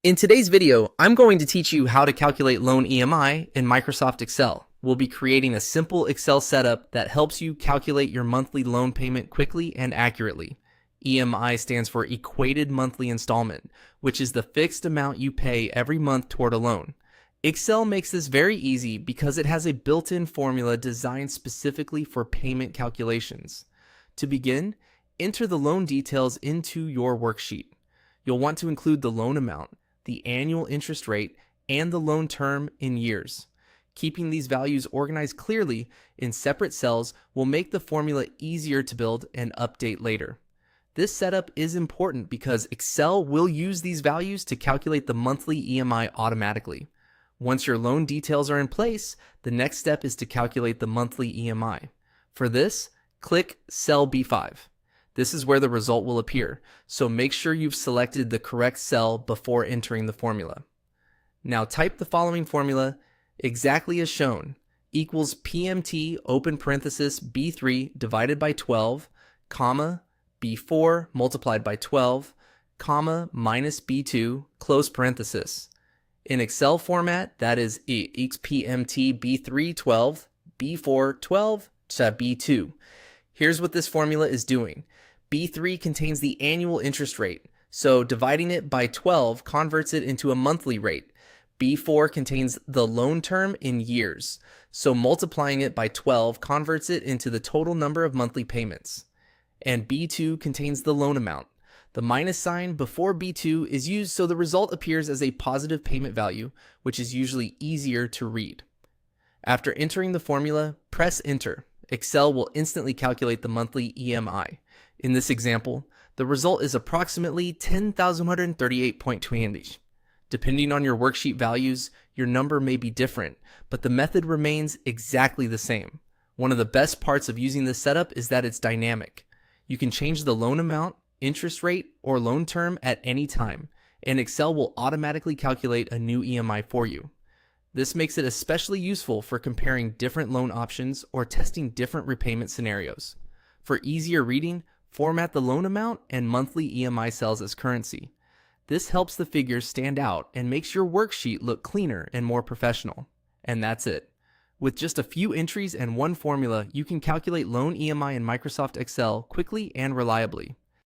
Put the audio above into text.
In today's video, I'm going to teach you how to calculate loan EMI in Microsoft Excel. We'll be creating a simple Excel setup that helps you calculate your monthly loan payment quickly and accurately. EMI stands for Equated Monthly Installment, which is the fixed amount you pay every month toward a loan. Excel makes this very easy because it has a built-in formula designed specifically for payment calculations. To begin, enter the loan details into your worksheet. You'll want to include the loan amount, the annual interest rate, and the loan term in years. Keeping these values organized clearly in separate cells will make the formula easier to build and update later. This setup is important because Excel will use these values to calculate the monthly EMI automatically. Once your loan details are in place, the next step is to calculate the monthly EMI. For this, click cell B5. This is where the result will appear, so make sure you've selected the correct cell before entering the formula. Now type the following formula exactly as shown, equals PMT open parenthesis B3 divided by 12, comma, B4 multiplied by 12, comma, minus B2, close parenthesis. In Excel format, that is equals PMT B3 12, B4 12 to B2. Here's what this formula is doing. B3 contains the annual interest rate, so dividing it by 12 converts it into a monthly rate. B4 contains the loan term in years, so multiplying it by 12 converts it into the total number of monthly payments. And B2 contains the loan amount. The minus sign before B2 is used so the result appears as a positive payment value, which is usually easier to read. After entering the formula, press enter. Excel will instantly calculate the monthly EMI. In this example, the result is approximately 10,138.20. Depending on your worksheet values, your number may be different, but the method remains exactly the same. One of the best parts of using this setup is that it's dynamic. You can change the loan amount, interest rate, or loan term at any time, and Excel will automatically calculate a new EMI for you. This makes it especially useful for comparing different loan options or testing different repayment scenarios. For easier reading, format the loan amount and monthly EMI cells as currency. This helps the figures stand out and makes your worksheet look cleaner and more professional. And that's it. With just a few entries and one formula, you can calculate loan EMI in Microsoft Excel quickly and reliably.